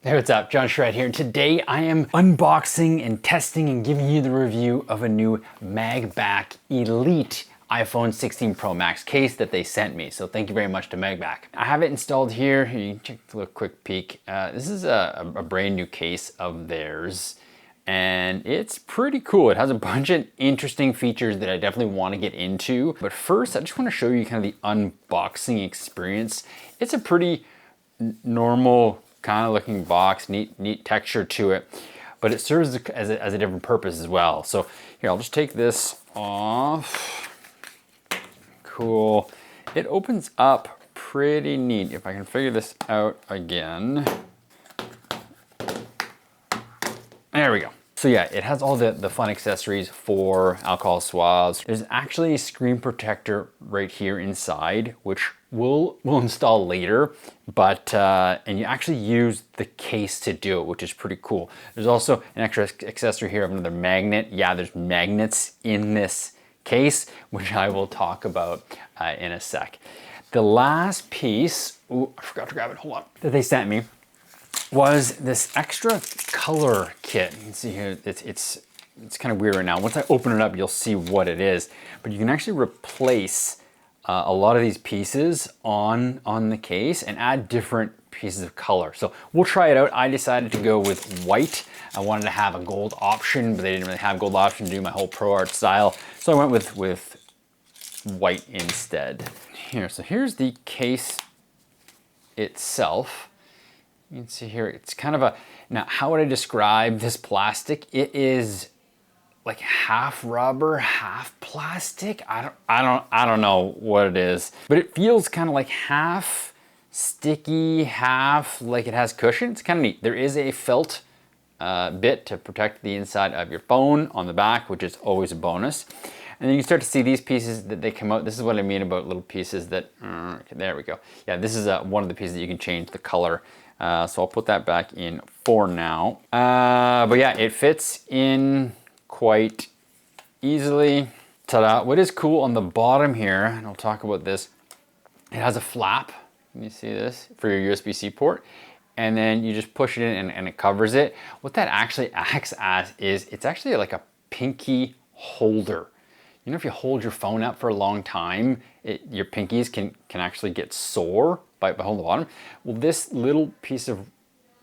Hey, what's up? John Shred here. Today I am unboxing and testing and giving you the review of a new MagBak Elite iPhone 16 Pro Max case that they sent me. So thank you very much to MagBak. I have it installed here. You can take a little quick peek. This is a brand new case of theirs. And it's pretty cool. It has a bunch of interesting features that I definitely want to get into. But first, I just want to show you kind of the unboxing experience. It's a pretty normal kind of looking box, neat texture to it, but it serves as a different purpose as well. So here, I'll just take this off. Cool. It opens up pretty neat. If I can figure this out again. There we go. So yeah, it has all the fun accessories for alcohol swabs. There's actually a screen protector right here inside, which we'll install later, but and you actually use the case to do it, which is pretty cool. There's also an extra accessory here of another magnet. Yeah, there's magnets in this case, which I will talk about in a sec. The last piece, ooh, I forgot to grab it, hold on, that they sent me was this extra color kit. You can see here, it's kind of weird right now. Once I open it up, you'll see what it is. But you can actually replace a lot of these pieces on the case and add different pieces of color. So we'll try it out. I decided to go with white. I wanted to have a gold option, but they didn't really have gold option to do my whole Pro Art style. So I went with white instead. Here, so here's the case itself. You can see here, it's kind of now how would I describe this plastic? It is like half rubber, half plastic. I don't know what it is, but it feels kind of like half sticky, half like it has cushion. It's kind of neat. There is a felt bit to protect the inside of your phone on the back, which is always a bonus. And then you can start to see these pieces that they come out. This is what I mean about little pieces that, okay, there we go. Yeah, this is one of the pieces that you can change the color. So I'll put that back in for now. But yeah, it fits in quite easily. Ta-da. What is cool on the bottom here, and I'll talk about this, it has a flap. Can you see this? For your USB-C port. And then you just push it in and it covers it. What that actually acts as is, it's actually like a pinky holder. You know, if you hold your phone up for a long time, your pinkies can actually get sore by holding the bottom. Well, this little piece of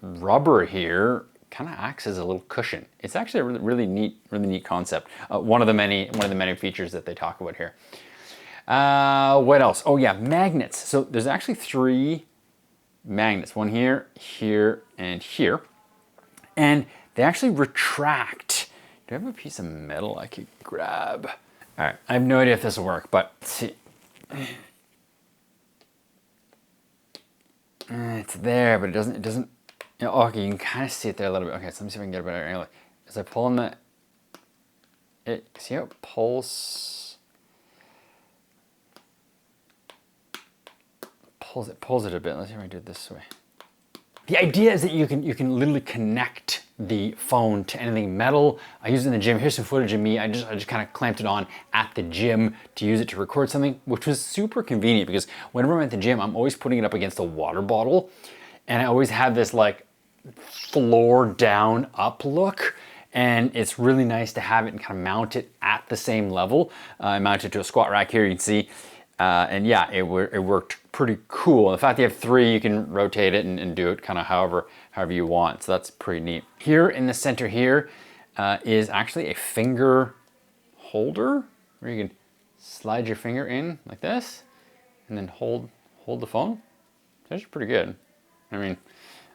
rubber here kind of acts as a little cushion. It's actually a really neat concept. One of the many features that they talk about here. What else? Oh yeah, magnets. So there's actually 3 magnets. One here, here, and here. And they actually retract. Do I have a piece of metal I could grab? All right, I have no idea if this will work, but let's see. It's there, but it doesn't, you know, okay, you can kind of see it there a little bit. Okay, so let me see if I can get a better angle. As I pull on see how it pulls it a bit. Let's see if I do it this way. The idea is that you can literally connect the phone to anything metal. I use it in the gym. Here's some footage of me. I just kind of clamped it on at the gym to use it to record something, which was super convenient because whenever I'm at the gym, I'm always putting it up against a water bottle. And I always have this like floor down up look. And it's really nice to have it and kind of mount it at the same level. I mounted it to a squat rack here, you can see. And yeah, it worked pretty cool. The fact that you have 3, you can rotate it and do it kind of however you want. So that's pretty neat. Here in the center here is actually a finger holder where you can slide your finger in like this and then hold the phone. That's pretty good. I mean,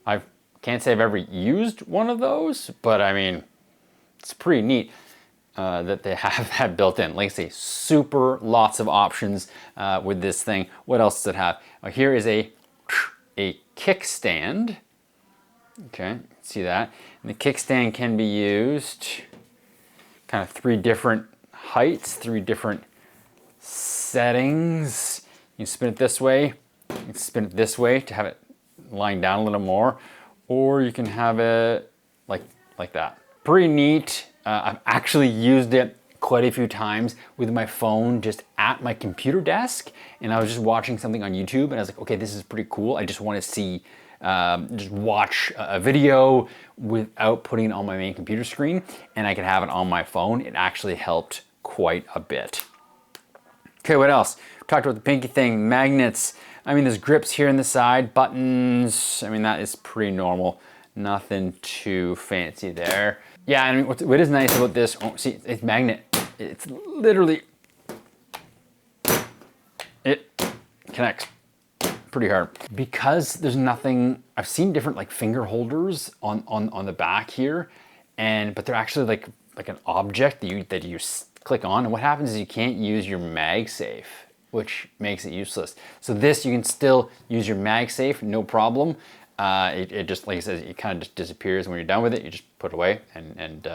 I can't say I've ever used one of those, but I mean, it's pretty neat. That they have that built in. Like I say, super lots of options with this thing. What else does it have? Here is a kickstand. Okay, see that? And the kickstand can be used kind of 3 different heights, 3 different settings. You can spin it this way. You can spin it this way to have it lying down a little more, or you can have it like that. Pretty neat. I've actually used it quite a few times with my phone just at my computer desk, and I was just watching something on YouTube and I was like, okay, this is pretty cool. I just want to see just watch a video without putting it on my main computer screen, and I could have it on my phone. It actually helped quite a bit. Okay, what else? We talked about the pinky thing, magnets. I mean, there's grips here on the side, buttons. I mean, that is pretty normal. Nothing too fancy there. Yeah, I mean, what is nice about this, oh, see, it's magnet. It's literally, it connects pretty hard. Because there's nothing, I've seen different like finger holders on the back here, but they're actually like an object that you click on, and what happens is you can't use your MagSafe, which makes it useless. So this, you can still use your MagSafe, no problem. It just, like I said, it kind of just disappears when you're done with it. You just put it away, and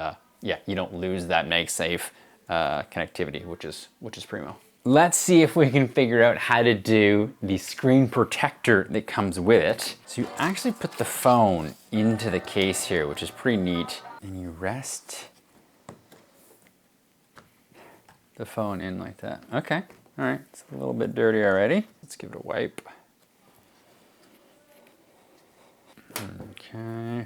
yeah, you don't lose that MagSafe connectivity, which is primo. Let's see if we can figure out how to do the screen protector that comes with it. So you actually put the phone into the case here, which is pretty neat, and you rest the phone in like that. Okay, all right, it's a little bit dirty already. Let's give it a wipe. Okay.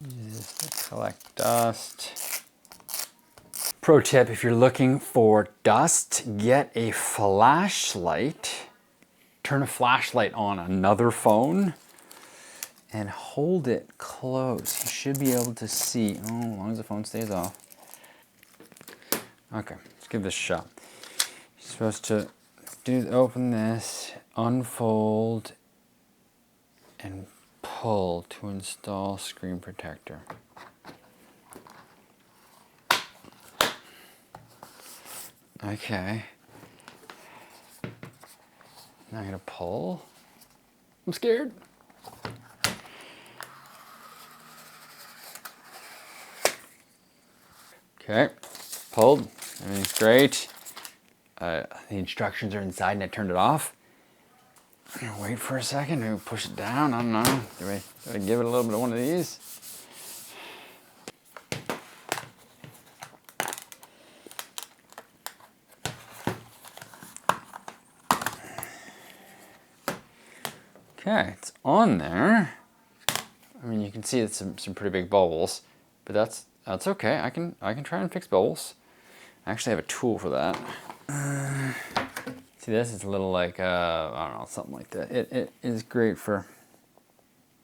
Use this to collect dust. Pro tip, if you're looking for dust, get a flashlight. Turn a flashlight on another phone and hold it close. You should be able to see, as long as the phone stays off. Okay, let's give this a shot. You're supposed to open this, unfold, and pull to install screen protector. Okay. Now I'm gonna pull. I'm scared. Okay, pulled. Everything's great. The instructions are inside and I turned it off. I'm gonna wait for a second, maybe push it down, I don't know. Do I give it a little bit of one of these? Okay, it's on there. I mean, you can see it's some pretty big bubbles, but that's okay. I can try and fix bubbles. I actually have a tool for that. See this? It's a little like, I don't know, something like that. It is great for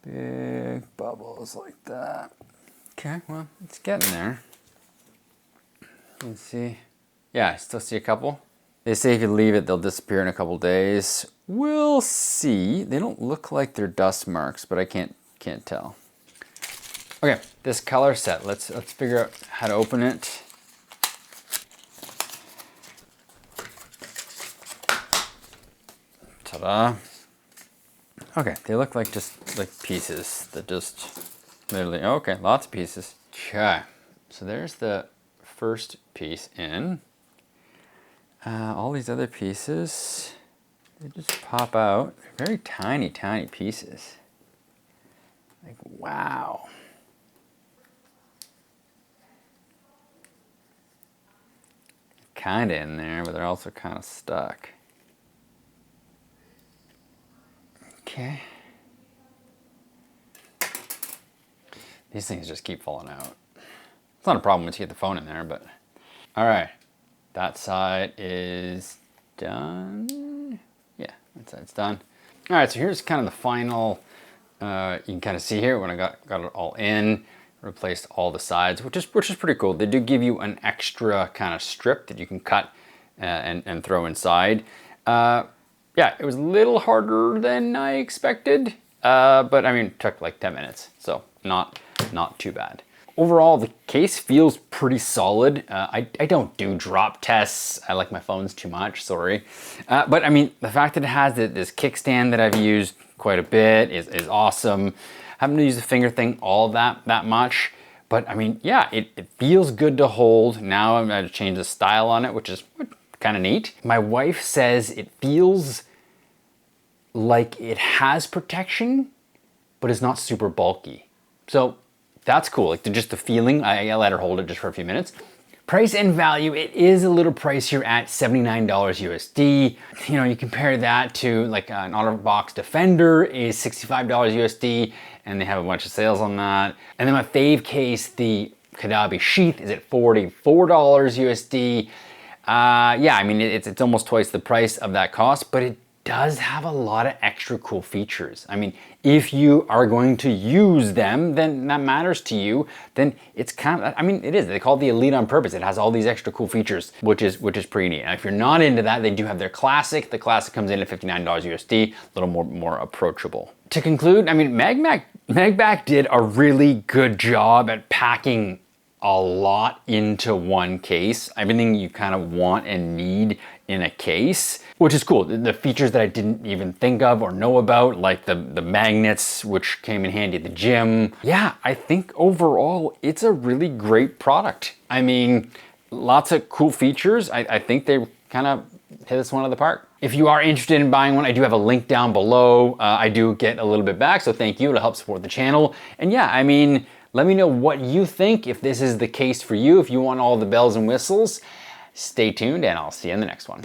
big bubbles like that. Okay, well, it's getting there. You can see, yeah, I still see a couple. They say if you leave it, they'll disappear in a couple days. We'll see. They don't look like they're dust marks, but I can't tell. Okay, this color set, let's figure out how to open it. Ta-da. Okay, they look like just like pieces that just literally, okay, lots of pieces. Okay, so there's the first piece in. All these other pieces, they just pop out. Very tiny, tiny pieces. Like, wow. Kinda in there, but they're also kind of stuck. Okay. These things just keep falling out. It's not a problem once you get the phone in there, but. All right, that side is done. Yeah, that side's done. All right, so here's kind of the final, you can kind of see here when I got it all in, replaced all the sides, which is pretty cool. They do give you an extra kind of strip that you can cut and throw inside. Yeah, it was a little harder than I expected, but I mean, it took like 10 minutes, so not too bad. Overall, the case feels pretty solid. I don't do drop tests. I like my phones too much, sorry. But I mean, the fact that it has this kickstand that I've used quite a bit is awesome. I haven't used the finger thing all that much, but I mean, yeah, it feels good to hold. Now I'm going to change the style on it, which is kind of neat. My wife says it feels like it has protection, but it's not super bulky. So that's cool, like just the feeling. I let her hold it just for a few minutes. Price and value, it is a little pricier at $79 USD. You know, you compare that to like an OtterBox Defender is $65 USD, and they have a bunch of sales on that. And then my fave case, the Kadabi Sheath, is at $44 USD. Yeah, I mean, it's almost twice the price of that cost, but it does have a lot of extra cool features. I mean, if you are going to use them, then that matters to you, then it's kind of, I mean, it is. They call it the Elite on purpose. It has all these extra cool features, which is pretty neat. And if you're not into that, they do have their Classic. The Classic comes in at $59 USD, a little more approachable. To conclude, I mean, MagBak did a really good job at packing a lot into one case. Everything you kind of want and need in a case, which is cool. The features that I didn't even think of or know about, like the magnets, which came in handy at the gym. Yeah, I think overall, it's a really great product. I mean, lots of cool features. I think they kind of hit this one out of the park. If you are interested in buying one, I do have a link down below. I do get a little bit back, so thank you. It'll help support the channel. And yeah, I mean, let me know what you think, if this is the case for you, if you want all the bells and whistles. Stay tuned, and I'll see you in the next one.